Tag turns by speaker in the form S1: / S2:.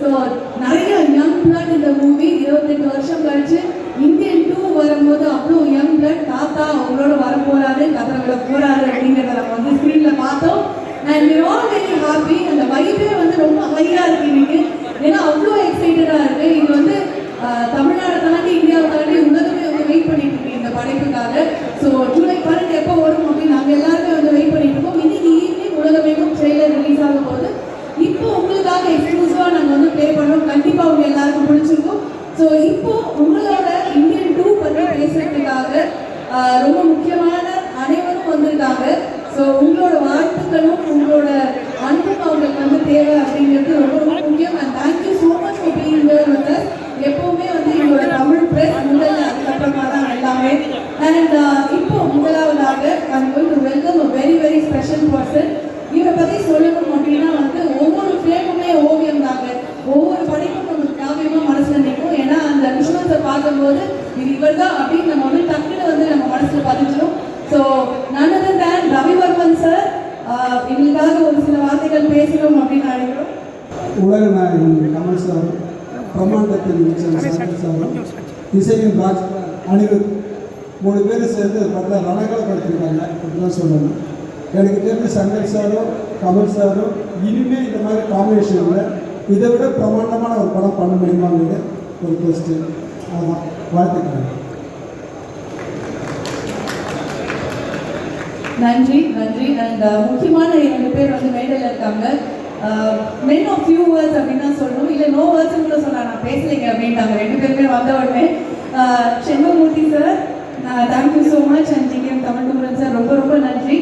S1: So நிறைய young blood இந்த movie 28 வருஷம் கழிச்சு இந்தியன் 2 வரும்போது அவ்வளோ யங் பிளட் தாத்தா அவங்களோட வர போறாரு கதை விட போறாரு அப்படிங்கிறத நம்ம வந்து ஸ்க்ரீன்ல பார்த்தோம். And we all very happy. அந்த வைபே வந்து ரொம்ப ஹையா இருக்கு இன்னைக்கு. ஏன்னா அவ்வளோ எக்ஸைட்டடா இருக்கு. இது வந்து தமிழ்நாடு தாண்டி இந்தியாவை தாண்டி உலகமே வந்து வெயிட் பண்ணிட்டு இருக்கு இந்த படைப்புக்காக. ஸோ ஜூலை 12 எப்போ வரும் அப்படின்னு நாங்கள் எல்லாருமே வந்து வெயிட் பண்ணிட்டு இருக்கோம். இன்னைக்கு ஈவினிங் உலகமேக்கும் ட்ரெய்லர் ரிலீஸ் ஆகும் போது இப்போ உங்களுக்காக எக்ஸ்க்ளூசிவாக நாங்கள் வந்து ப்ளே பண்ணுறோம். கண்டிப்பாக உங்க எல்லாருக்கும் பிடிச்சிருக்கும். ஸோ இப்போ உங்களோட இந்தியன் 2 பற்றி பேசுறதுக்காக ரொம்ப முக்கியமான அனைவரும் வந்திருக்காங்க. ஸோ உங்களோட வாழ்த்துக்களும் உங்களோட அன்பும் அவங்களுக்கு வந்து தேவை அப்படிங்கிறது ரொம்ப ரொம்ப முக்கியம். And thank you so much for being here with us. எப்பவுமே வந்து எங்களோட தமிழ் பிரஸ் முதல்ல அதுக்கப்புறமா தான் எல்லாமே. அண்ட் இப்போ முதலாவதாக I'm going to welcome a very very special person. இவரை பற்றி சொல்லணும் அப்படின்னா வந்து ஒவ்வொரு ஃப்ரேமுமே ஓவியம் தாங்க. ஒவ்வொரு படைப்பும் நமக்கு காவியமாக மனசில் நிற்கும். ஏன்னா அந்த விஷுவல்ஸை பார்க்கும்போது இது இவர் தான் அப்படின்னு நம்ம வந்து டக்குன்னு வந்து நம்ம மனசில் பதிஞ்சிடும். So none other than Ravivarman sir எங்களுக்காக ஒரு சில வார்த்தைகள் பேசணும் அப்படின்னு நினைக்கிறோம்.
S2: உலக நாயகன் கமல் சார், பிரம்மாண்டத்தின் சங்கர் சார், இசையின் ராஜ் அனிருத் 3 பேர் சேர்ந்து பல ரணங்களை படுத்திருக்காங்க அப்படிதான் சொல்லணும். எனக்கு தெரிஞ்ச சங்கர் சாரும் கமல் சாரும் இனிமேல் இந்த மாதிரி காம்பினேஷனில் இதை விட பிரமாண்டமான ஒரு படம் பண்ண முடியுமான்னு ஒரு கொஸ்டின். அதுதான் வாழ்த்துக்கள்.
S1: நன்றி நன்றி. அண்ட் முக்கியமான 2 பேர் வந்து மேடையில் இருக்காங்க. மென் ஆஃப் ஃபியூ வேர்ட்ஸ் அப்படின்னு தான் சொல்லணும். இல்லை நோ வேர்ட்ஸ்ன்னு கூட சொன்னா நான் பேசலைங்க அப்படின்ட்டாங்க 2 பேருமே வந்த உடனே. Shenbagamoorthy sir thank you so much. And GKM Tamilkumaran sir ரொம்ப ரொம்ப நன்றி.